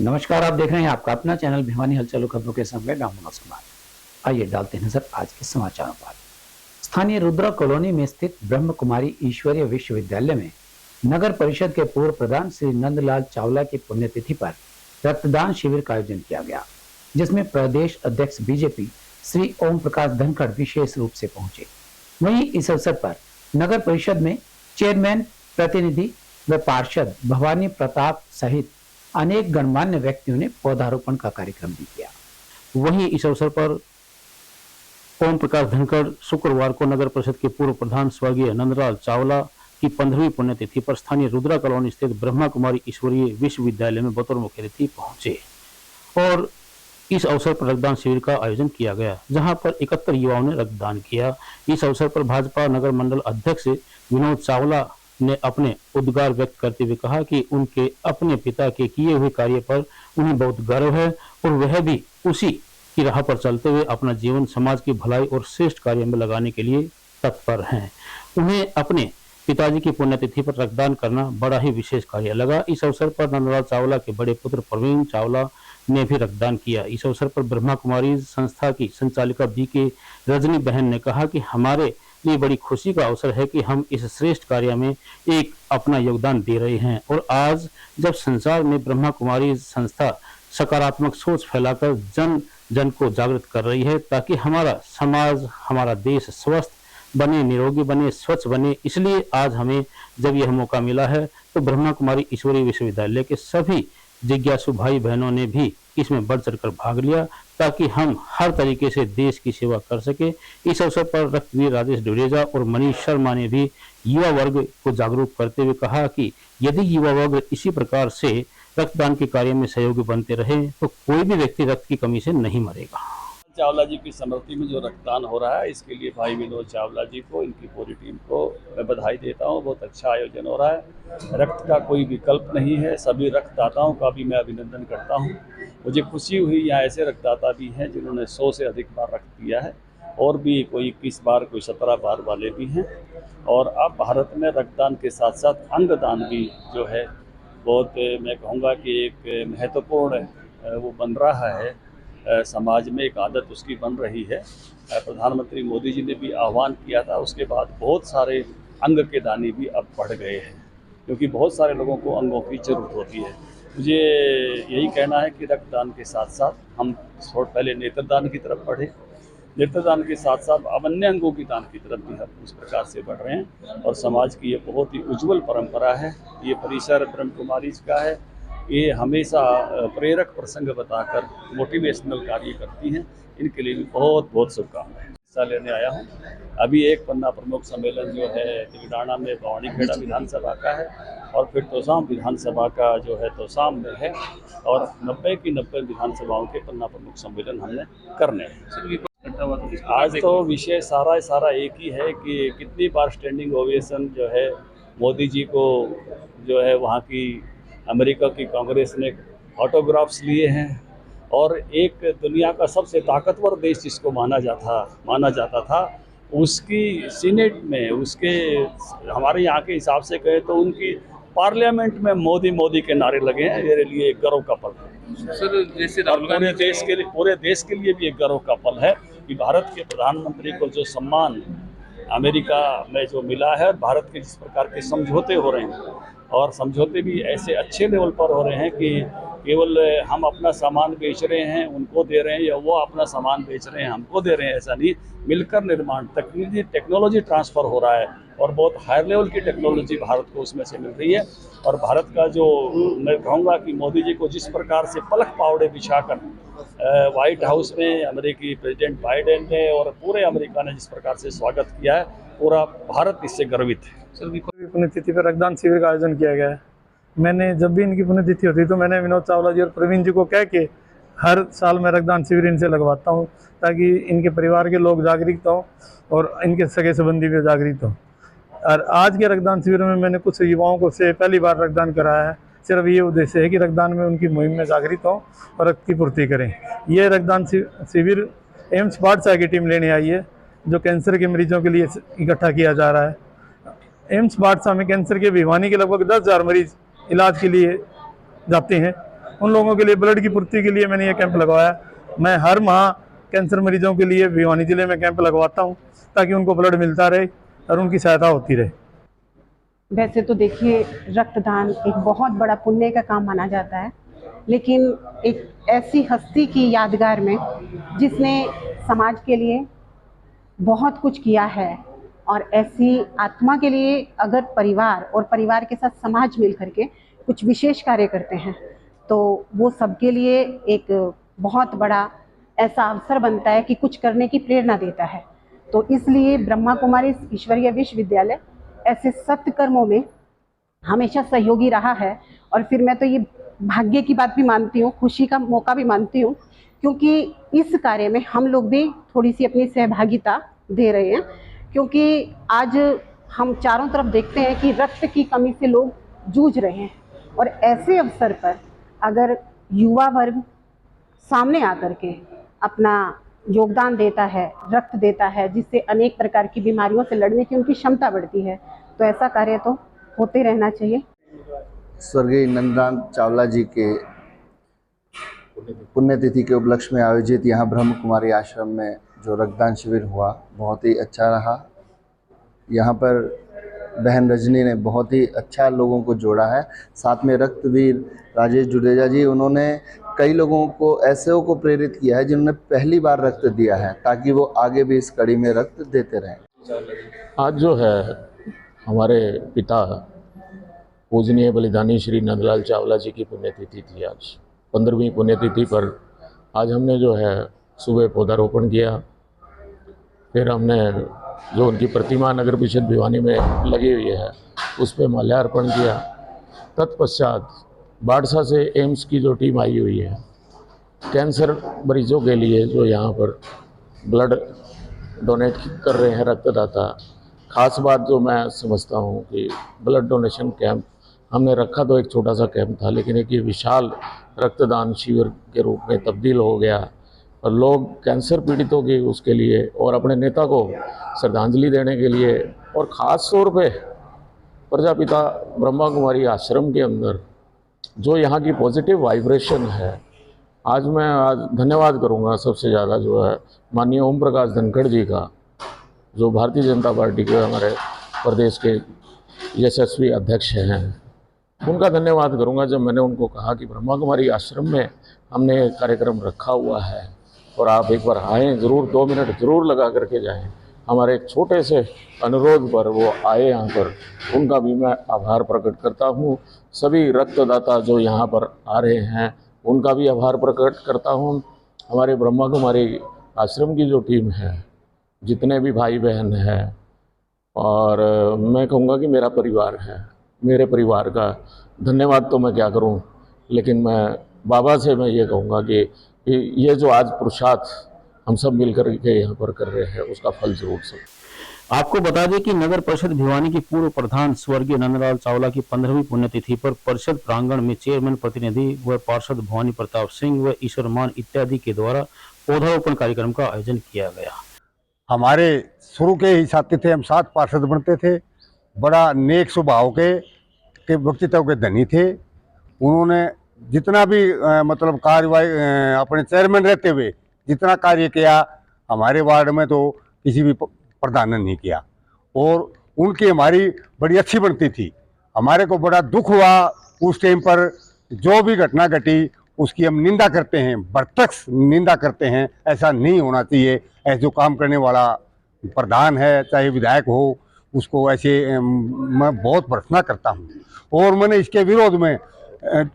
नमस्कार, आप देख रहे हैं आपका अपना चैनल भिवानी हलचल खबरों के साथ मैं मनोज कुमार। आइए डालते हैं नजर आज के समाचारों पर। स्थानीय रुद्रा कॉलोनी में स्थित ब्रह्म कुमारी ईश्वरीय विश्वविद्यालय में नगर परिषद के पूर्व प्रधान श्री नंदलाल चावला की पुण्यतिथि पर रक्तदान शिविर का आयोजन किया गया, जिसमें प्रदेश अध्यक्ष बीजेपी श्री ओम प्रकाश धनखड़ विशेष रूप से पहुंचे। वहीं इस अवसर पर नगर परिषद में चेयरमैन, प्रतिनिधि व पार्षद भवानी प्रताप सहित अनेक गणमान्य व्यक्तियों ने पौधारोपण का कार्यक्रम भी किया। वहीं इस अवसर पर ओम प्रकाश धनखड़ शुक्रवार को नगर परिषद के पूर्व प्रधान स्वर्गीय नंदलाल चावला की 15वीं पुण्यतिथि पर स्थानीय रुद्रा कॉलोनी स्थित ब्रह्मा कुमारी ईश्वरीय विश्वविद्यालय में बतौर मुख्य अतिथि पहुंचे और इस अवसर पर रक्तदान शिविर का आयोजन किया गया, जहां पर 71 युवाओं ने रक्तदान किया। इस अवसर पर भाजपा नगर मंडल अध्यक्ष विनोद चावला ने अपने उद्गार व्यक्त करते हुए कहा कि उनके अपने पिता के किए हुए कार्य पर उन्हें बहुत गर्व है और वह भी उसी की राह पर चलते हुए अपना जीवन समाज की भलाई और श्रेष्ठ कार्य में लगाने के लिए तत्पर हैं। उन्हें अपने पिताजी की पुण्यतिथि पर रक्तदान करना बड़ा ही विशेष कार्य लगा। इस अवसर पर नंदलाल चावला के बड़े पुत्र प्रवीण चावला ने भी रक्तदान किया। इस अवसर पर ब्रह्मा कुमारी संस्था की संचालिका बीके रजनी बहन ने कहा कि हमारे लिए बड़ी खुशी का अवसर है कि हम इस श्रेष्ठ कार्य में एक अपना योगदान दे रहे हैं और आज जब संसार में ब्रह्मा कुमारी संस्था सकारात्मक सोच फैलाकर जन जन को जागृत कर रही है ताकि हमारा समाज, हमारा देश स्वस्थ बने, निरोगी बने, स्वच्छ बने, इसलिए आज हमें जब यह मौका मिला है तो ब्रह्मा कुमारी ईश्वरीय विश्वविद्यालय के सभी जिज्ञासु भाई बहनों ने भी इसमें बढ़ चढ़कर भाग लिया ताकि हम हर तरीके से देश की सेवा कर सके। इस अवसर पर रक्तवीर राजेश डुरेजा और मनीष शर्मा ने भी युवा वर्ग को जागरूक करते हुए कहा कि यदि युवा वर्ग इसी प्रकार से रक्तदान के कार्य में सहयोगी बनते रहे तो कोई भी व्यक्ति रक्त की कमी से नहीं मरेगा। चावला जी की स्मृति में जो रक्तदान हो रहा है, इसके लिए भाई विनोद चावला जी को, इनकी पूरी टीम को मैं बधाई देता हूँ। बहुत अच्छा आयोजन हो रहा है। रक्त का कोई विकल्प नहीं है। सभी रक्तदाताओं का भी मैं अभिनंदन करता हूँ। मुझे खुशी हुई यहाँ ऐसे रक्तदाता भी हैं जिन्होंने 100 से अधिक बार रक्त दिया है और भी कोई 21 बार, कोई 17 बार वाले भी हैं। और अब भारत में रक्तदान के साथ साथ अंगदान भी जो है बहुत, मैं कहूँगा कि एक महत्वपूर्ण वो बन रहा है। समाज में एक आदत उसकी बन रही है। प्रधानमंत्री मोदी जी ने भी आह्वान किया था, उसके बाद बहुत सारे अंग के दानी भी अब बढ़ गए हैं क्योंकि बहुत सारे लोगों को अंगों की जरूरत होती है। मुझे यही कहना है कि रक्तदान के साथ साथ हम पहले नेत्रदान की तरफ बढ़े, नेत्रदान के साथ साथ अब अन्य अंगों की दान की तरफ भी हम उस प्रकार से बढ़ रहे हैं और समाज की ये बहुत ही उज्जवल परंपरा है। ये परिसर ब्रह्म कुमारी का है। ये हमेशा प्रेरक प्रसंग बताकर मोटिवेशनल कार्य करती हैं। इनके लिए भी बहुत बहुत शुभकामनाएं। हिस्सा लेने आया हूँ। अभी एक पन्ना प्रमुख सम्मेलन जो है तिगड़ाना में भवानीखेड़ा विधानसभा का है और फिर तोसाम विधानसभा का जो है तोसाम में है और 90 की 90 विधानसभाओं के पन्ना प्रमुख सम्मेलन हमने करने हैं। आज तो विषय सारा एक ही है कि कितनी बार स्टैंडिंग ओवेशन जो है मोदी जी को जो है वहाँ की अमेरिका की कांग्रेस ने ऑटोग्राफ्स लिए हैं और एक दुनिया का सबसे ताकतवर देश जिसको माना जाता था उसकी सीनेट में, उसके हमारे यहाँ के हिसाब से कहे तो उनकी पार्लियामेंट में मोदी के नारे लगे हैं। मेरे लिए एक गर्व का पल है सर। जैसे पूरे देश के लिए भी एक गर्व का पल है कि भारत के प्रधानमंत्री को जो सम्मान अमेरिका में जो मिला है, भारत के जिस प्रकार के समझौते हो रहे हैं और समझौते भी ऐसे अच्छे लेवल पर हो रहे हैं कि केवल हम अपना सामान बेच रहे हैं उनको दे रहे हैं या वो अपना सामान बेच रहे हैं हमको दे रहे हैं, ऐसा नहीं। मिलकर निर्माण, टेक्नोलॉजी ट्रांसफ़र हो रहा है और बहुत हाई लेवल की टेक्नोलॉजी भारत को उसमें से मिल रही है। और भारत का जो मैं कहूँगा कि मोदी जी को जिस प्रकार से पलक पावड़े बिछाकर व्हाइट हाउस में अमेरिकी प्रेसिडेंट बाइडेन ने और पूरे अमेरिका ने जिस प्रकार से स्वागत किया है, पूरा भारत इससे गर्वित है। पुण्यतिथि पर रक्तदान शिविर का आयोजन किया गया है। मैंने जब भी इनकी पुण्यतिथि होती तो मैंने विनोद चावला जी और प्रवीण जी को कह के हर साल मैं रक्तदान शिविर इनसे लगवाता हूँ ताकि इनके परिवार के लोग जागरूक हों और इनके सगे संबंधी भी जागरूक हों। और आज के रक्तदान शिविर में मैंने कुछ युवाओं को से पहली बार रक्तदान कराया है। सिर्फ ये उद्देश्य है कि रक्तदान में उनकी मुहिम में जागरूक हों और रक्त की पूर्ति करें। ये रक्तदान शिविर एम्स बादशाह की टीम लेने आई है जो कैंसर के मरीजों के लिए इकट्ठा किया जा रहा है। एम्स बादशाह में कैंसर के भिवानी के लगभग 10,000 मरीज इलाज के लिए जाते हैं उन लोगों के लिए ब्लड की पूर्ति के लिए मैंने ये कैंप लगवाया। मैं हर माह कैंसर मरीजों के लिए भिवानी जिले में कैंप लगवाता हूँ ताकि उनको ब्लड मिलता रहे और उनकी सहायता होती रहे। वैसे तो देखिए, रक्तदान एक बहुत बड़ा पुण्य का काम माना जाता है, लेकिन एक ऐसी हस्ती की यादगार में जिसने समाज के लिए बहुत कुछ किया है, और ऐसी आत्मा के लिए अगर परिवार और परिवार के साथ समाज मिल करके कुछ विशेष कार्य करते हैं तो वो सबके लिए एक बहुत बड़ा ऐसा अवसर बनता है कि कुछ करने की प्रेरणा देता है। तो इसलिए ब्रह्मा कुमारी ईश्वरीय विश्वविद्यालय ऐसे सत्कर्मों में हमेशा सहयोगी रहा है। और फिर मैं तो ये भाग्य की बात भी मानती हूँ, खुशी का मौका भी मानती हूँ, क्योंकि इस कार्य में हम लोग भी थोड़ी सी अपनी सहभागिता दे रहे हैं। क्योंकि आज हम चारों तरफ देखते हैं कि रक्त की कमी से लोग जूझ रहे हैं, और ऐसे अवसर पर अगर युवा वर्ग सामने आकर के अपना योगदान देता है, रक्त देता है, जिससे अनेक प्रकार की बीमारियों से लड़ने की उनकी क्षमता बढ़ती है, तो ऐसा कार्य तो होते रहना चाहिए। स्वर्गीय नंदलाल चावला जी के पुण्यतिथि के उपलक्ष्य में आयोजित यहाँ ब्रह्म कुमारी आश्रम में जो रक्तदान शिविर हुआ बहुत ही अच्छा रहा। यहाँ पर बहन रजनी ने बहुत ही अच्छा लोगों को जोड़ा है। साथ में रक्तवीर राजेश जुडेजा जी, उन्होंने कई लोगों को ऐसे को प्रेरित किया है जिन्होंने पहली बार रक्त दिया है, ताकि वो आगे भी इस कड़ी में रक्त देते रहें। आज जो है हमारे पिता पूजनीय बलिदानी श्री नंदलाल चावला जी की पुण्यतिथि थी। आज 15वीं पुण्यतिथि पर आज हमने जो है सुबह पौधारोपण किया, फिर हमने जो उनकी प्रतिमा नगर परिषद भिवानी में लगी हुई है उस पर माल्यार्पण किया। तत्पश्चात बाड़सा से एम्स की जो टीम आई हुई है कैंसर मरीजों के लिए, जो यहाँ पर ब्लड डोनेट कर रहे हैं रक्तदाता, खास बात जो मैं समझता हूँ कि ब्लड डोनेशन कैंप हमने रखा तो एक छोटा सा कैंप था, लेकिन एक ये विशाल रक्तदान शिविर के रूप में तब्दील हो गया और लोग कैंसर पीड़ितों की उसके लिए और अपने नेता को श्रद्धांजलि देने के लिए, और ख़ास तौर पे प्रजापिता ब्रह्मा कुमारी आश्रम के अंदर जो यहाँ की पॉजिटिव वाइब्रेशन है, आज मैं धन्यवाद करूँगा सबसे ज़्यादा जो है माननीय ओम प्रकाश धनखड़ जी का, जो भारतीय जनता पार्टी के हमारे प्रदेश के यशस्वी अध्यक्ष हैं। उनका धन्यवाद करूँगा जब मैंने उनको कहा कि ब्रह्मा कुमारी आश्रम में हमने कार्यक्रम रखा हुआ है और आप एक बार आएँ, ज़रूर 2 मिनट ज़रूर लगा करके जाएं। हमारे एक छोटे से अनुरोध पर वो आए यहाँ पर, उनका भी मैं आभार प्रकट करता हूँ। सभी रक्तदाता जो यहाँ पर आ रहे हैं उनका भी आभार प्रकट करता हूँ। हमारे ब्रह्मा कुमारी आश्रम की जो टीम है, जितने भी भाई बहन हैं, और मैं कहूँगा कि मेरा परिवार है, मेरे परिवार का धन्यवाद तो मैं क्या करूँ, लेकिन मैं बाबा से मैं ये कहूँगा कि ये जो आज पुरुषार्थ हम सब मिलकर के यहाँ पर कर रहे हैं उसका फल जरूर सब। आपको बता दें कि नगर परिषद भिवानी के पूर्व प्रधान स्वर्गीय नंदलाल चावला की 15वीं पुण्यतिथि पर परिषद प्रांगण में चेयरमैन प्रतिनिधि व पार्षद भवानी प्रताप सिंह व ईश्वरमान इत्यादि के द्वारा पौधारोपण कार्यक्रम का आयोजन किया गया। हमारे शुरू के ही साथी थे, हम 7 पार्षद बनते थे। बड़ा नेक स्वभाव के व्यक्तित्व के धनी थे। उन्होंने जितना भी मतलब कार्यवाही अपने चेयरमैन रहते हुए जितना कार्य किया हमारे वार्ड में तो किसी भी प्रधान ने नहीं किया, और उनकी हमारी बड़ी अच्छी बनती थी। हमारे को बड़ा दुख हुआ उस टाइम पर, जो भी घटना घटी उसकी हम निंदा करते हैं, बरतक्स निंदा करते हैं। ऐसा नहीं होना चाहिए। ऐसे जो काम करने वाला प्रधान है चाहे विधायक हो, उसको ऐसे मैं बहुत भर्त्सना करता हूँ। और मैंने इसके विरोध में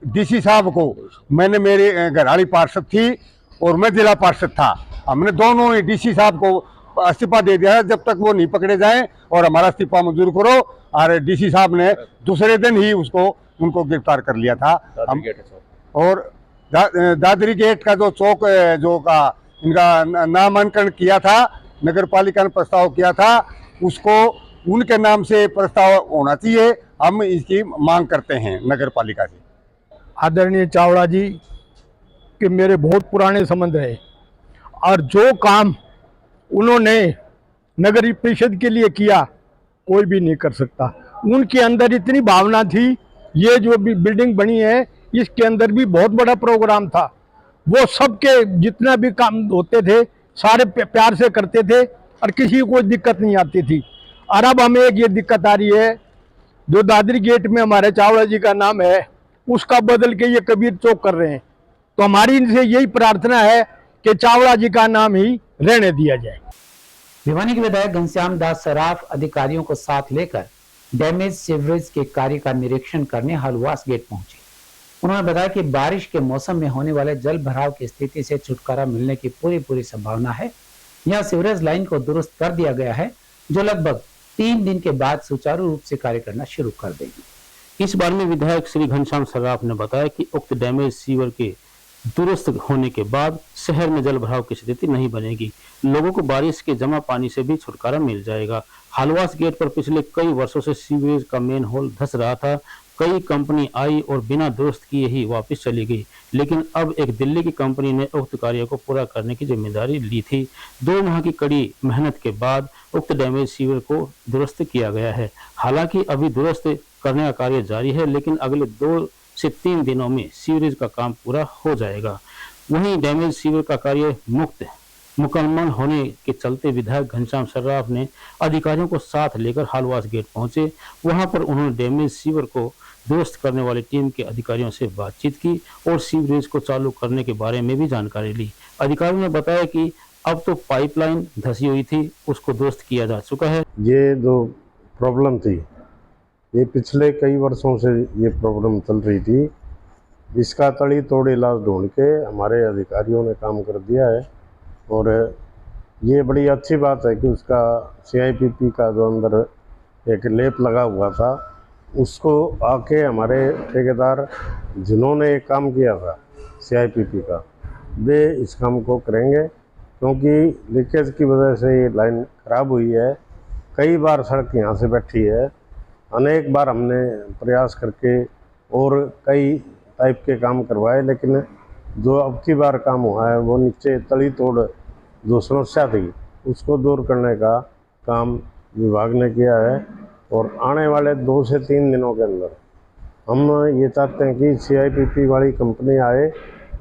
डीसी साहब को, मैंने मेरी घरवाली पार्षद थी और मैं जिला पार्षद था, हमने दोनों ही डीसी साहब को इस्तीफा दे दिया है जब तक वो नहीं पकड़े जाएं, और हमारा इस्तीफा मंजूर करो। और डीसी साहब ने दूसरे दिन ही उनको गिरफ्तार कर लिया था। और दादरी गेट का जो चौक जो का इनका नामांकन किया था, नगर पालिका ने प्रस्ताव किया था, उसको उनके नाम से प्रस्ताव होना चाहिए। हम इसकी मांग करते हैं नगर पालिका से। आदरणीय चावला जी के मेरे बहुत पुराने संबंध रहे, और जो काम उन्होंने नगर परिषद के लिए किया कोई भी नहीं कर सकता। उनके अंदर इतनी भावना थी। ये जो भी बिल्डिंग बनी है इसके अंदर भी बहुत बड़ा प्रोग्राम था। वो सबके जितना भी काम होते थे सारे प्यार से करते थे और किसी को कोई दिक्कत नहीं आती थी। और अब हमें एक ये दिक्कत आ रही है, जो दादरी गेट में हमारे चावला जी का नाम है उसका बदल के ये कबीर चौक कर रहे हैं। तो हमारी इनसे यही प्रार्थना है कि चावला जी का नाम ही रहने दिया जाए। भिवानी के विधायक घनश्याम दास सराफ अधिकारियों को साथ लेकर डैमेज सीवरेज के कार्य का निरीक्षण करने हलवास गेट पहुंचे। उन्होंने बताया कि बारिश के मौसम में होने वाले जल भराव की स्थिति से छुटकारा मिलने की पूरी संभावना है। यह सीवरेज लाइन को दुरुस्त कर दिया गया है, जो लगभग 3 दिन के बाद सुचारू रूप से कार्य करना शुरू कर देगी। इस बारे में विधायक श्री घनश्याम सराफ ने बताया कि उक्त डैमेज सीवर के दुरुस्त होने के बाद शहर में जल भराव की स्थिति नहीं बनेगी। लोगों को बारिश के जमा पानी से भी छुटकारा मिल जाएगा। हालवास गेट पर पिछले कई वर्षों से सीवेज का मेन होल धंस रहा था। कई कंपनी आई और बिना दुरुस्त किए ही वापस चली गई, लेकिन अब एक दिल्ली की कंपनी ने उक्त कार्य को पूरा करने की जिम्मेदारी ली थी। 2 माह की कड़ी मेहनत के बाद उक्त डैमेज सीवर को दुरुस्त किया गया है। हालांकि अभी दुरुस्त करने का कार्य जारी है, लेकिन अगले 2 से 3 दिनों में सीवरेज का काम पूरा हो जाएगा। वहीं डैमेज सीवर का कार्य मुकम्मल होने के चलते विधायक घनश्याम सराफ ने अधिकारियों को साथ लेकर हालवास गेट पहुंचे। वहां पर उन्होंने डैमेज सीवर को दुरुस्त करने वाली टीम के अधिकारियों से बातचीत की और सीवरेज को चालू करने के बारे में भी जानकारी ली। अधिकारियों ने बताया कि अब तो पाइपलाइन धसी हुई थी, उसको दुरुस्त किया जा चुका है। ये जो प्रॉब्लम थी, ये पिछले कई वर्षों से ये प्रॉब्लम चल रही थी। इसका तड़ी तोड़ इलाज ढूंढ के हमारे अधिकारियों ने काम कर दिया है और ये बड़ी अच्छी बात है कि उसका CIPP का जो अंदर एक लेप लगा हुआ था, उसको आके हमारे ठेकेदार जिन्होंने एक काम किया था CIPP का, वे इस काम को करेंगे, क्योंकि लीकेज की वजह से ये लाइन ख़राब हुई है। कई बार सड़क यहाँ से बैठी है, अनेक बार हमने प्रयास करके और कई टाइप के काम करवाए, लेकिन जो अब की बार काम हुआ है वो नीचे तली तोड़ जो समस्या थी उसको दूर करने का काम विभाग ने किया है। और आने वाले 2 से 3 दिनों के अंदर हम ये चाहते हैं कि CIPP वाली कंपनी आए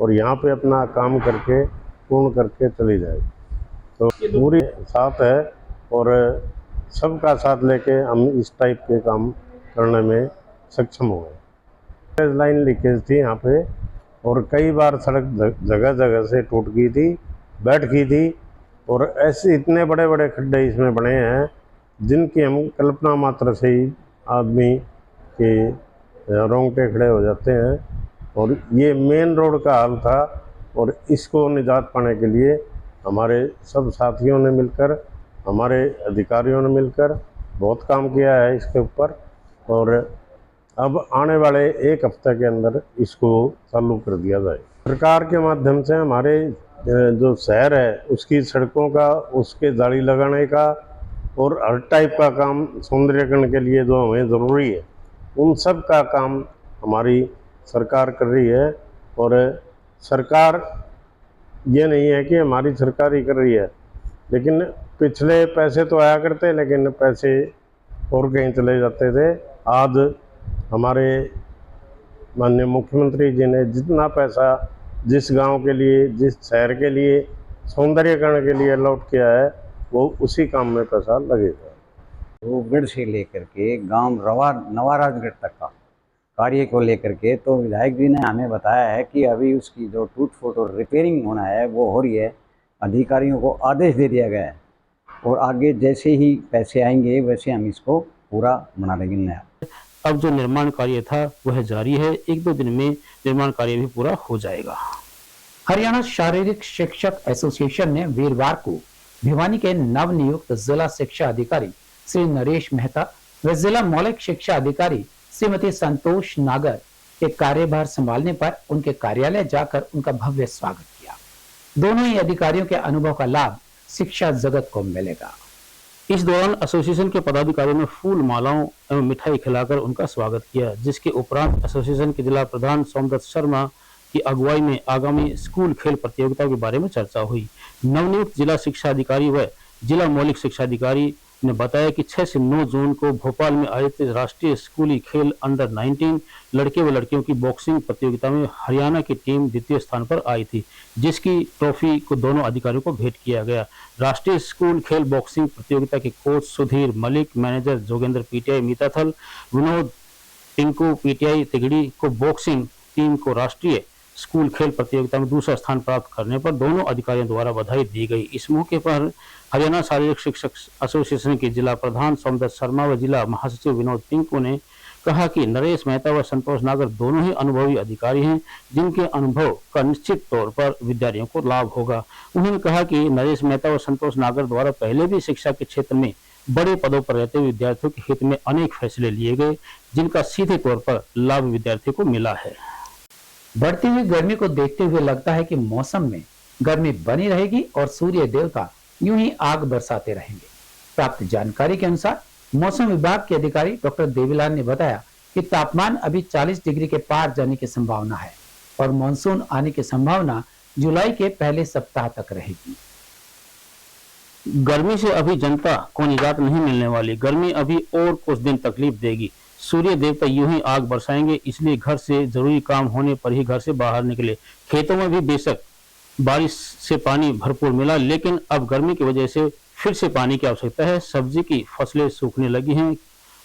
और यहाँ पे अपना काम करके पूर्ण करके चली जाए। तो पूरी साथ है और सबका साथ लेके हम इस टाइप के काम करने में सक्षम हुए। लाइन लीकेज थी यहाँ पे और कई बार सड़क जगह जगह से टूट गई थी, बैठ गई थी और ऐसे इतने बड़े बड़े खड्डे इसमें बने हैं जिनकी हम कल्पना मात्र से ही आदमी के रोंगटे खड़े हो जाते हैं। और ये मेन रोड का हाल था और इसको निजात पाने के लिए हमारे सब साथियों ने मिलकर, हमारे अधिकारियों ने मिलकर बहुत काम किया है इसके ऊपर और अब आने वाले 1 हफ्ते के अंदर इसको चालू कर दिया जाए। सरकार के माध्यम से हमारे जो शहर है उसकी सड़कों का, उसके जाली लगाने का और हर टाइप का काम सौंदर्यीकरण के लिए जो हमें ज़रूरी है उन सब का काम हमारी सरकार कर रही है। और सरकार ये नहीं है कि हमारी सरकार ही कर रही है, लेकिन पिछले पैसे तो आया करते लेकिन पैसे और कहीं चले जाते थे। आज हमारे माननीय मुख्यमंत्री जी ने जितना पैसा जिस गांव के लिए, जिस शहर के लिए सौंदर्यीकरण के लिए अलॉट किया है वो उसी काम में पैसा लगेगा। रूपगढ़ से लेकर के गांव नवाराजगढ़ तक का कार्य को लेकर के तो विधायक जी ने हमें बताया है कि अभी उसकी जो टूट फूट और रिपेयरिंग होना है वो हो रही है। अधिकारियों को आदेश दे दिया गया है और आगे जैसे ही पैसे आएंगे वैसे हम इसको पूरा बना देंगे नया। अब जो निर्माण कार्य था वह जारी है, 1-2 दिन में निर्माण कार्य भी पूरा हो जाएगा। हरियाणा शारीरिक शिक्षक एसोसिएशन ने वीरवार को भिवानी के नवनियुक्त जिला शिक्षा अधिकारी श्री नरेश मेहता व जिला मौलिक शिक्षा अधिकारी श्रीमती संतोष नागर के कार्यभार संभालने पर उनके कार्यालय जाकर उनका भव्य स्वागत किया। दोनों ही अधिकारियों के अनुभव का लाभ शिक्षा जगत को मिलेगा। इस दौरान एसोसिएशन के पदाधिकारियों ने फूल मालाओं एवं मिठाई खिलाकर उनका स्वागत किया, जिसके उपरांत एसोसिएशन के जिला प्रधान सोमदत्त शर्मा की अगुवाई में आगामी स्कूल खेल प्रतियोगिता के बारे में चर्चा हुई। नवनियुक्त जिला शिक्षा अधिकारी व जिला मौलिक शिक्षा अधिकारी ने बताया कि 6 से 9 जून को भोपाल में आयोजित राष्ट्रीय स्कूली खेल अंडर 19 लड़के व लड़कियों की बॉक्सिंग प्रतियोगिता में हरियाणा की टीम द्वितीय स्थान पर आई थी, जिसकी ट्रॉफी को दोनों अधिकारियों को भेंट किया गया। राष्ट्रीय स्कूल खेल बॉक्सिंग प्रतियोगिता के coach Sudhir Malik, manager Jogendra PTI Meetathal, Vinod Tinku PTI Tigri को बॉक्सिंग टीम को राष्ट्रीय स्कूल खेल प्रतियोगिता में दूसरा स्थान प्राप्त करने पर दोनों अधिकारियों द्वारा बधाई दी गई। इस मौके पर हरियाणा शारीरिक शिक्षक एसोसिएशन के जिला प्रधान सौमदत्त शर्मा व जिला महासचिव विनोद टिंकू ने कहा कि नरेश मेहता व संतोष नागर दोनों ही अनुभवी अधिकारी हैं, जिनके अनुभव का निश्चित तौर पर विद्यार्थियों को लाभ होगा। उन्होंने कहा कि नरेश मेहता व संतोष नागर द्वारा पहले भी शिक्षा के क्षेत्र में बड़े पदों पर रहते हुए विद्यार्थियों के हित में अनेक फैसले लिए गए, जिनका सीधे तौर पर लाभ विद्यार्थियों को मिला है। बढ़ती हुई गर्मी को देखते हुए लगता है कि मौसम में गर्मी बनी रहेगी और सूर्य देवता यूं ही आग बरसाते रहेंगे। प्राप्त जानकारी के अनुसार मौसम विभाग के अधिकारी डॉक्टर देवीलाल ने बताया कि तापमान अभी 40 डिग्री के पार जाने की संभावना है और मानसून आने की संभावना जुलाई के पहले सप्ताह तक रहेगी। गर्मी से अभी जनता को निजात नहीं मिलने वाली। गर्मी अभी और कुछ दिन तकलीफ देगी। सूर्य देवता यूं ही आग बरसाएंगे, इसलिए घर से जरूरी काम होने पर ही घर से बाहर निकले। खेतों में भी बेशक बारिश से पानी भरपूर मिला, लेकिन अब गर्मी की वजह से फिर से पानी की आवश्यकता है। सब्जी की फसलें सूखने लगी हैं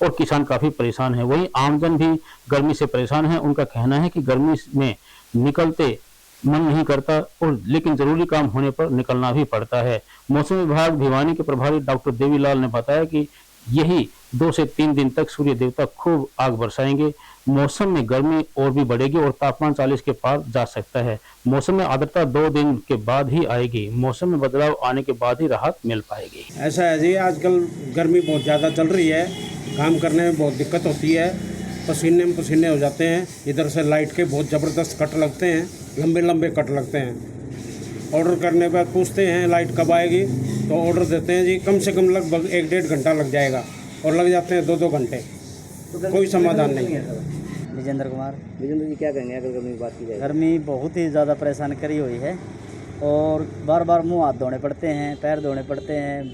और किसान काफी परेशान हैं। वहीं आमजन भी गर्मी से परेशान है। उनका कहना है कि गर्मी में निकलते मन नहीं करता और लेकिन जरूरी काम होने पर निकलना भी पड़ता है। मौसम विभाग भिवानी के प्रभारी डॉक्टर देवीलाल ने बताया कि यही 2 से 3 दिन तक सूर्य देवता खूब आग बरसाएंगे। मौसम में गर्मी और भी बढ़ेगी और तापमान 40 के पार जा सकता है। मौसम में आर्द्रता 2 दिन के बाद ही आएगी। मौसम में बदलाव आने के बाद ही राहत मिल पाएगी। ऐसा है जी, आजकल गर्मी बहुत ज़्यादा चल रही है, काम करने में बहुत दिक्कत होती है, पसीने में पसीने हो जाते हैं। इधर से लाइट के बहुत ज़बरदस्त कट लगते हैं, लंबे लंबे कट लगते हैं। ऑर्डर करने के बाद पूछते हैं लाइट कब आएगी, तो ऑर्डर देते हैं जी कम से कम लगभग 1-1.5 घंटा लग जाएगा और लग जाते हैं 2-2 घंटे, तो कोई समाधान नहीं है। विजेंद्र कुमार। विजेंद्र जी क्या कहेंगे अगर गर्मी की बात की जाए? गर्मी बहुत ही ज़्यादा परेशान करी हुई है और बार बार मुंह हाथ धोने पड़ते हैं, पैर धोने पड़ते हैं,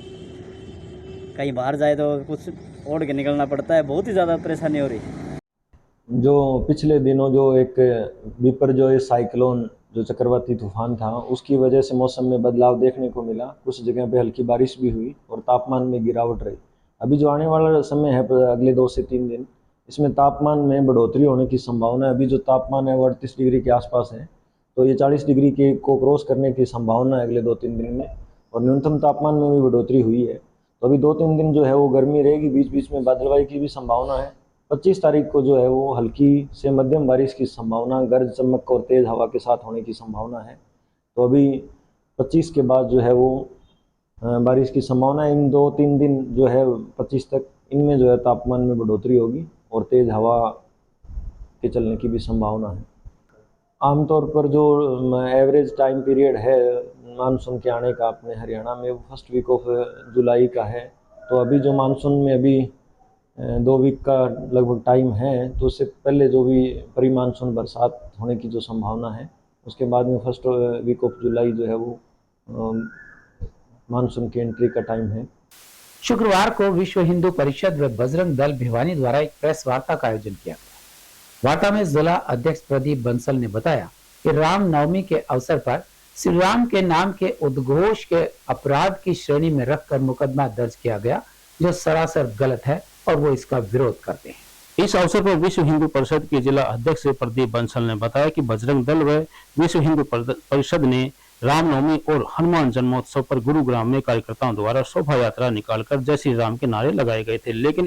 कहीं बाहर जाए तो कुछ ओढ़ के निकलना पड़ता है। बहुत ही ज़्यादा परेशानी हो रही है। जो पिछले दिनों जो एक बिपरजॉय साइक्लोन जो चक्रवाती तूफान था, उसकी वजह से मौसम में बदलाव देखने को मिला। कुछ जगह पे हल्की बारिश भी हुई और तापमान में गिरावट रही। अभी जो आने वाला समय है अगले 2 से 3 दिन, इसमें तापमान में बढ़ोतरी होने की संभावना है। अभी जो तापमान है वो 38 डिग्री के आसपास है, तो ये 40 डिग्री के को क्रॉस करने की संभावना है अगले 2-3 दिन में। और न्यूनतम तापमान में भी बढ़ोतरी हुई है, तो अभी 2-3 दिन जो है वो गर्मी रहेगी। बीच बीच में बादलवाई की भी संभावना है। 25 तारीख को जो है वो हल्की से मध्यम बारिश की संभावना, गरज चमक और तेज़ हवा के साथ होने की संभावना है। तो अभी 25 के बाद जो है वो बारिश की संभावना है। इन 2-3 दिन जो है 25 तक, इनमें जो है तापमान में बढ़ोतरी होगी और तेज़ हवा के चलने की भी संभावना है। आमतौर पर जो एवरेज टाइम पीरियड है मानसून के आने का अपने हरियाणा में, वो फर्स्ट वीक ऑफ जुलाई का है। तो अभी जो मानसून में अभी 2 वीक का लगभग टाइम है, तो उससे पहले जो भी प्री मानसून बरसात होने की जो संभावना है, उसके बाद में फर्स्ट वीक ऑफ जुलाई जो है वो मानसून की एंट्री का टाइम है। शुक्रवार को विश्व हिंदू परिषद व बजरंग दल भिवानी द्वारा एक प्रेस वार्ता का आयोजन किया गया। वार्ता में जिला अध्यक्ष प्रदीप बंसल ने बताया कि रामनवमी के अवसर पर श्री राम के नाम के उद्घोष के अपराध की श्रेणी में रखकर मुकदमा दर्ज किया गया, जो सरासर गलत है और वो इसका विरोध करते हैं। इस अवसर पर विश्व हिंदू परिषद के जिला अध्यक्ष प्रदीप बंसल ने बताया कि बजरंग दल व विश्व हिंदू परिषद ने रामनवमी और हनुमान जन्मोत्सव पर गुरुग्राम में कार्यकर्ताओं द्वारा शोभा यात्रा निकालकर जय श्री राम के नारे लगाए गए थे, लेकिन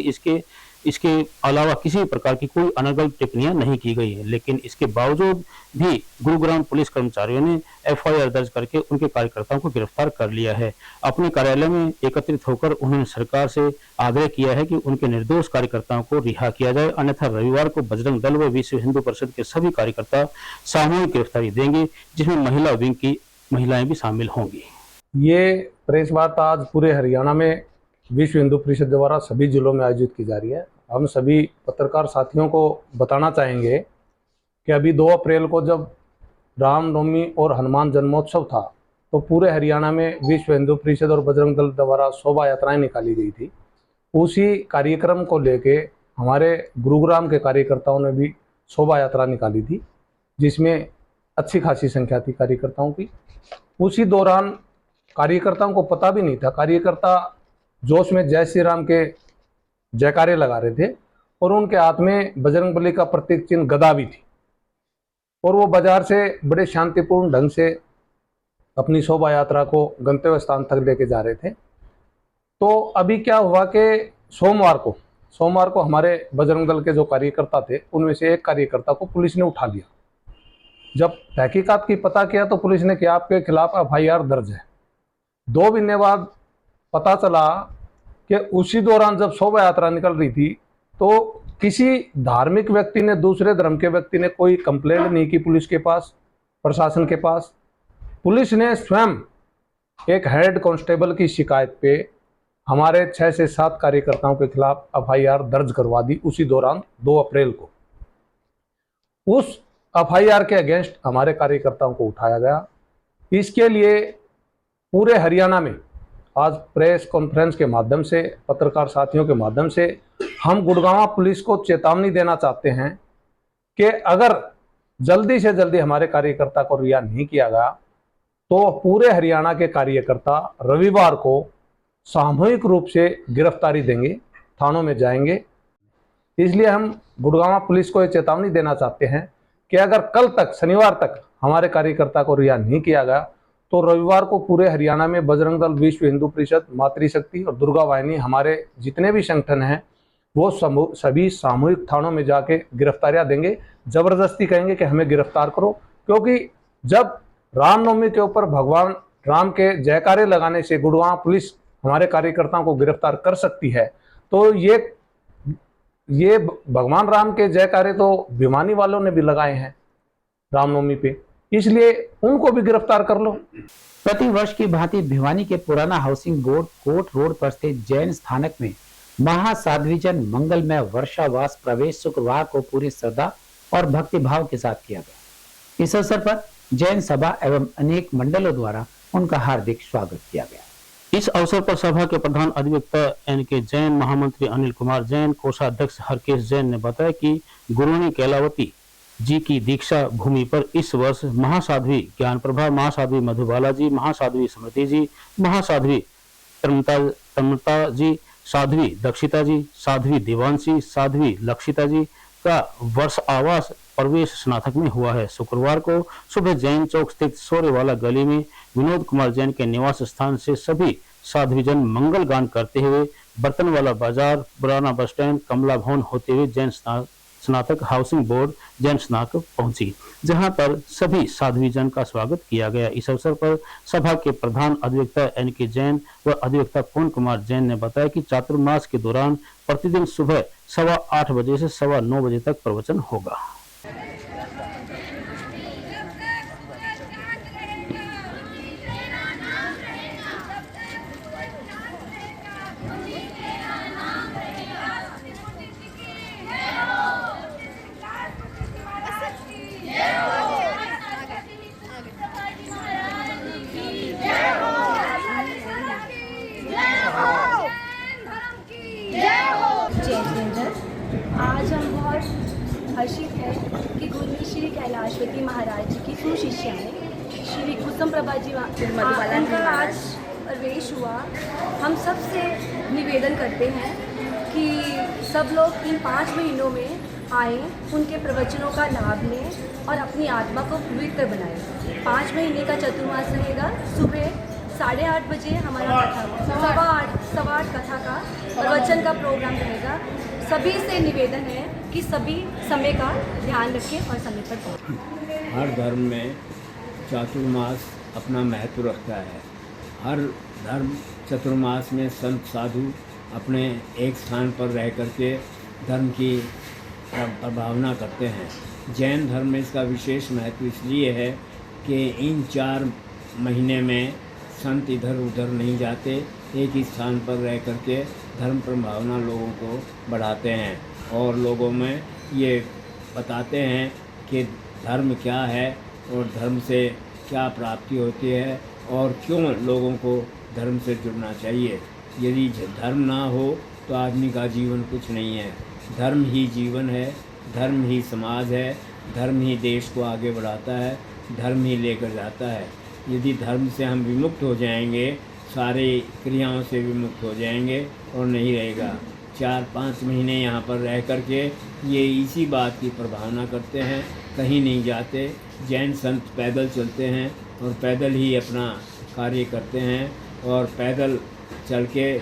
इसके अलावा किसी प्रकार की कोई अनर्गल टिप्पणियां नहीं की गई है। लेकिन इसके बावजूद भी गुरुग्राम पुलिस कर्मचारियों ने FIR दर्ज करके उनके कार्यकर्ताओं को गिरफ्तार कर लिया है। अपने कार्यालय में एकत्रित होकर उन्होंने सरकार से आग्रह किया है कि उनके निर्दोष कार्यकर्ताओं को रिहा किया जाए, अन्यथा रविवार को बजरंग दल व विश्व हिंदू परिषद के सभी कार्यकर्ता सामूहिक गिरफ्तारी देंगे, जिसमें महिला विंग की महिलाएं भी शामिल होंगी। ये प्रेस वार्ता आज पूरे हरियाणा में विश्व हिंदू परिषद द्वारा सभी जिलों में आयोजित की जा रही है। हम सभी पत्रकार साथियों को बताना चाहेंगे कि अभी 2 अप्रैल को जब रामनवमी और हनुमान जन्मोत्सव था, तो पूरे हरियाणा में विश्व हिंदू परिषद और बजरंग दल द्वारा शोभा यात्राएं निकाली गई थी। उसी कार्यक्रम को लेके हमारे गुरुग्राम के कार्यकर्ताओं ने भी शोभा यात्रा निकाली थी, जिसमें अच्छी खासी संख्या थी कार्यकर्ताओं की। उसी दौरान कार्यकर्ताओं को पता भी नहीं था, कार्यकर्ता जोश में जय श्री राम के जयकारे लगा रहे थे और उनके हाथ में बजरंगबली का प्रतीक चिन्ह गदा भी थी और वो बाजार से बड़े शांतिपूर्ण ढंग से अपनी शोभा यात्रा को गंतव्य स्थान तक लेके जा रहे थे। तो अभी क्या हुआ कि सोमवार को हमारे बजरंग दल के जो कार्यकर्ता थे उनमें से एक कार्यकर्ता को पुलिस ने उठा लिया। जब तहकीकात की पता किया तो पुलिस ने किया आपके खिलाफ FIR दर्ज है। 2 महीने बाद पता चला कि उसी दौरान जब शोभा यात्रा निकल रही थी तो किसी धार्मिक व्यक्ति ने, दूसरे धर्म के व्यक्ति ने कोई कंप्लेंट नहीं की पुलिस के पास, प्रशासन के पास। पुलिस ने स्वयं एक हेड कांस्टेबल की शिकायत पे हमारे 6 से 7 कार्यकर्ताओं के खिलाफ FIR दर्ज करवा दी उसी दौरान 2 अप्रैल को। उस FIR के अगेंस्ट हमारे कार्यकर्ताओं को उठाया गया। इसके लिए पूरे हरियाणा में आज प्रेस कॉन्फ्रेंस के माध्यम से, पत्रकार साथियों के माध्यम से हम गुड़गांव पुलिस को चेतावनी देना चाहते हैं कि अगर जल्दी से जल्दी हमारे कार्यकर्ता को रिहा नहीं किया गया तो पूरे हरियाणा के कार्यकर्ता रविवार को सामूहिक रूप से गिरफ्तारी देंगे, थानों में जाएंगे। इसलिए हम गुड़गांव पुलिस को ये चेतावनी देना चाहते हैं कि अगर कल तक, शनिवार तक हमारे कार्यकर्ता को रिहा नहीं किया गया तो रविवार को पूरे हरियाणा में बजरंग दल, विश्व हिंदू परिषद, मातृशक्ति और दुर्गा वाहिनी, हमारे जितने भी संगठन हैं वो सभी सामूहिक थानों में जाके गिरफ्तारियां देंगे। जबरदस्ती कहेंगे कि हमें गिरफ्तार करो, क्योंकि जब रामनवमी के ऊपर भगवान राम के जयकारे लगाने से गुड़गांव पुलिस हमारे कार्यकर्ताओं को गिरफ्तार कर सकती है तो ये भगवान राम के जयकारे तो भिवानी वालों ने भी लगाए हैं रामनवमी पे, इसलिए उनको भी गिरफ्तार कर लो। प्रतिवर्ष की भांति भिवानी के पुराना हाउसिंग बोर्ड कोर्ट रोड पर स्थित जैन स्थानक में महासाध्वीजन मंगलमय वर्षावास प्रवेश शुक्रवार को पूरी श्रद्धा और भक्तिभाव के साथ किया गया। इस अवसर पर जैन सभा एवं अनेक मंडलों द्वारा उनका हार्दिक स्वागत किया गया। इस अवसर पर सभा के प्रधान अधिवक्ता NK जैन, महामंत्री अनिल कुमार जैन, कोषाध्यक्ष हरकेश जैन ने बताया कि गुरुनी कैलावती जी की दीक्षा भूमि पर इस वर्ष महासाध्वी ज्ञान प्रभा, महासाध्वी मधुबाला जी, महासाध्वी स्मृति जी, महासाध्वी तन्मता जी, साध्वी दक्षिता जी, साध्वी देवांशी, साध्वी लक्षिता जी का वर्ष आवास प्रवेश स्नातक में हुआ है। शुक्रवार को सुबह जैन चौक स्थित सोरेवाला गली में विनोद कुमार जैन के निवास स्थान से सभी साध्वीजन मंगल गान करते हुए बर्तनवाला बाजार, पुराना बस स्टैंड, कमला भवन होते हुए जैन स्नातक हाउसिंग बोर्ड जैन स्नातक पहुंची, जहां पर सभी साध्वीजन का स्वागत किया गया। इस अवसर पर सभा के प्रधान अधिवक्ता NK जैन व अधिवक्ता पवन कुमार जैन ने बताया कि चातुर्मास के दौरान प्रतिदिन सुबह 8:15 बजे से 9:15 बजे तक प्रवचन होगा। आज हम बहुत हर्षित हैं कि गुरु श्री कैलाशवती महाराज जी की सुशिष्याएँ श्री कुसुम प्रभा जी उनका आज प्रवेश हुआ। हम सब से निवेदन करते हैं कि सब लोग इन 5 महीनों में आएँ, उनके प्रवचनों का लाभ लें और अपनी आत्मा को पवित्र बनाएं। 5 महीने का चतुर्मास रहेगा। सुबह 8:30 बजे हमारा कथा, 8:15 कथा का प्रवचन का प्रोग्राम रहेगा। सभी से निवेदन है कि सभी समय का ध्यान रखें और समय पर पहुँचें। हर धर्म में चातुर्मास अपना महत्व रखता है। हर धर्म चतुर्मास में संत साधु अपने एक स्थान पर रह करके धर्म की प्रभावना करते हैं। जैन धर्म में इसका विशेष महत्व इसलिए है कि इन 4 महीने में संत इधर उधर नहीं जाते, एक ही स्थान पर रह करके धर्म प्रभावना लोगों को बढ़ाते हैं और लोगों में ये बताते हैं कि धर्म क्या है और धर्म से क्या प्राप्ति होती है और क्यों लोगों को धर्म से जुड़ना चाहिए। यदि धर्म ना हो तो आदमी का जीवन कुछ नहीं है। धर्म ही जीवन है, धर्म ही समाज है, धर्म ही देश को आगे बढ़ाता है, धर्म ही लेकर जाता है। यदि धर्म से हम विमुक्त हो जाएंगे, सारे क्रियाओं से विमुक्त हो जाएंगे और नहीं रहेगा। 4-5 महीने यहाँ पर रह कर के ये इसी बात की प्रभावना करते हैं, कहीं नहीं जाते। जैन संत पैदल चलते हैं और पैदल ही अपना कार्य करते हैं, और पैदल चल के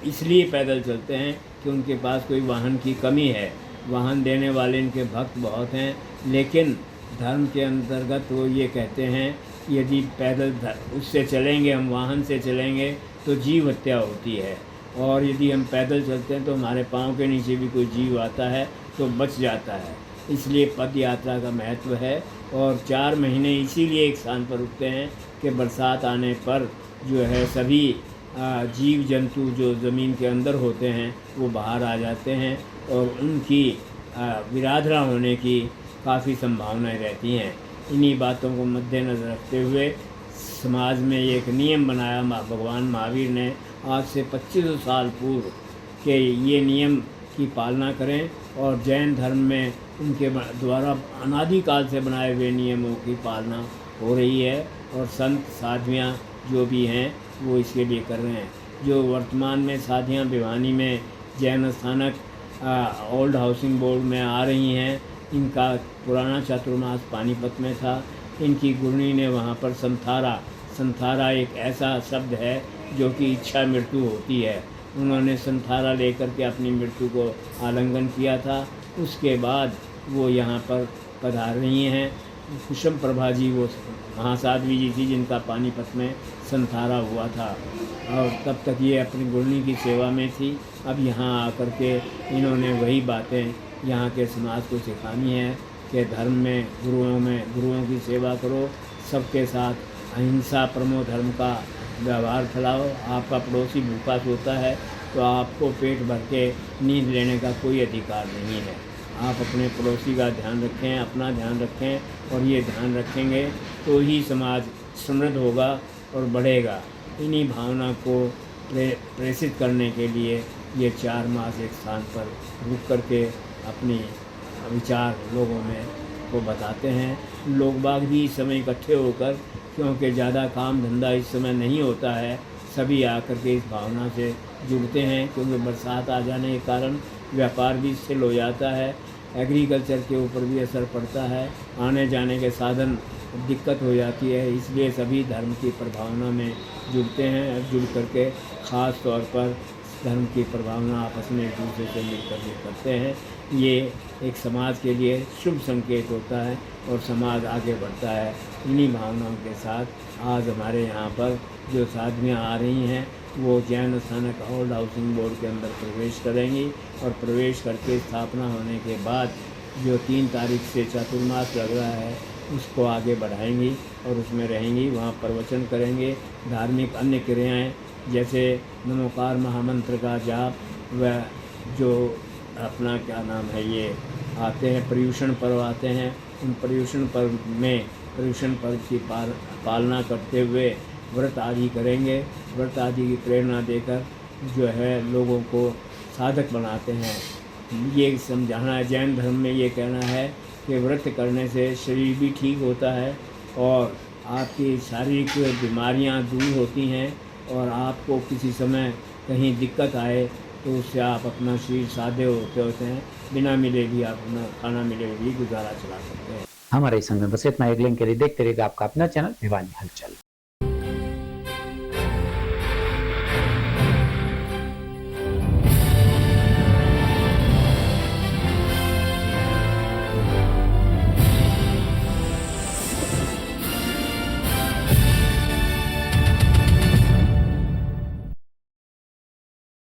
इसलिए पैदल चलते हैं कि उनके पास कोई वाहन की कमी है। वाहन देने वाले इनके भक्त बहुत हैं, लेकिन धर्म के अंतर्गत वो ये कहते हैं यदि पैदल उससे चलेंगे, हम वाहन से चलेंगे तो जीव हत्या होती है, और यदि हम पैदल चलते हैं तो हमारे पाँव के नीचे भी कोई जीव आता है तो बच जाता है। इसलिए पद यात्रा का महत्व है। और 4 महीने इसीलिए एक स्थान पर रुकते हैं कि बरसात आने पर जो है सभी जीव जंतु जो ज़मीन के अंदर होते हैं वो बाहर आ जाते हैं, और उनकी विराधना होने की काफ़ी संभावनाएं रहती हैं। इन्हीं बातों को मद्देनज़र रखते हुए समाज में एक नियम बनाया भगवान महावीर ने आज से 2500 साल पूर्व के ये नियम की पालना करें, और जैन धर्म में उनके द्वारा अनादिकाल से बनाए हुए नियमों की पालना हो रही है, और संत साधवियाँ जो भी हैं वो इसके लिए कर रहे हैं। जो वर्तमान में साधियाँ भिवानी में जैन स्थानक ओल्ड हाउसिंग बोर्ड में आ रही हैं, इनका पुराना चातुर्मास पानीपत में था। इनकी गुरनी ने वहाँ पर संथारा एक ऐसा शब्द है जो कि इच्छा मृत्यु होती है, उन्होंने संथारा लेकर के अपनी मृत्यु को आलिंगन किया था। उसके बाद वो यहाँ पर पधार रही हैं। कुसुम प्रभा जी वो महासाध्वी जी थी जिनका पानीपत में संथारा हुआ था, और तब तक ये अपनी गुरनी की सेवा में थी। अब यहाँ आकर के इन्होंने वही बातें यहाँ के समाज को सिखानी है कि धर्म में गुरुओं की सेवा करो, सबके साथ अहिंसा परमो धर्म का व्यवहार फैलाओ। आपका पड़ोसी भूखा सोता है तो आपको पेट भर के नींद लेने का कोई अधिकार नहीं है। आप अपने पड़ोसी का ध्यान रखें, अपना ध्यान रखें, और ये ध्यान रखेंगे तो ही समाज समृद्ध होगा और बढ़ेगा। इन्हीं भावना को प्रेषित करने के लिए ये 4 मास एक स्थान पर रुक करके अपनी विचार लोगों में को बताते हैं। लोग बाग भी इस समय इकट्ठे होकर, क्योंकि ज़्यादा काम धंधा इस समय नहीं होता है, सभी आकर के इस भावना से जुड़ते हैं, क्योंकि बरसात आ जाने के कारण व्यापार भी स्थिर हो जाता है, एग्रीकल्चर के ऊपर भी असर पड़ता है, आने जाने के साधन दिक्कत हो जाती है। इसलिए सभी धर्म की प्रभावना में जुड़ते हैं, और जुड़ करके ख़ास तौर पर धर्म की प्रभावना आपस में एक दूसरे से मिलकर करते हैं। ये एक समाज के लिए शुभ संकेत होता है और समाज आगे बढ़ता है। इन्हीं भावनाओं के साथ आज हमारे यहाँ पर जो साधवियाँ आ रही हैं वो जैन स्थानक ओल्ड हाउसिंग बोर्ड के अंदर प्रवेश करेंगी, और प्रवेश करके स्थापना होने के बाद जो 3 तारीख से चातुर्मास लग रहा है उसको आगे बढ़ाएंगी और उसमें रहेंगी। वहाँ प्रवचन करेंगे, धार्मिक अन्य क्रियाएँ जैसे नमोकार महामंत्र का जाप, व जो अपना क्या नाम है ये आते हैं पर्युषण पर्व आते हैं, उन पर्युषण पर्व में पर्युषण पर्व की पालना करते हुए व्रत आदि करेंगे। व्रत आदि की प्रेरणा देकर जो है लोगों को साधक बनाते हैं। ये समझाना है, जैन धर्म में ये कहना है कि व्रत करने से शरीर भी ठीक होता है और आपकी शारीरिक बीमारियां दूर होती हैं, और आपको किसी समय कहीं दिक्कत आए तो उससे आप अपना शरीर सादे होते हैं, बिना मिले भी आप अपना खाना मिले भी गुजारा चला सकते हैं। हमारे संग में बस इतना। एक लिंक के लिए देखते रहिएगा आपका अपना चैनल भिवानी हलचल।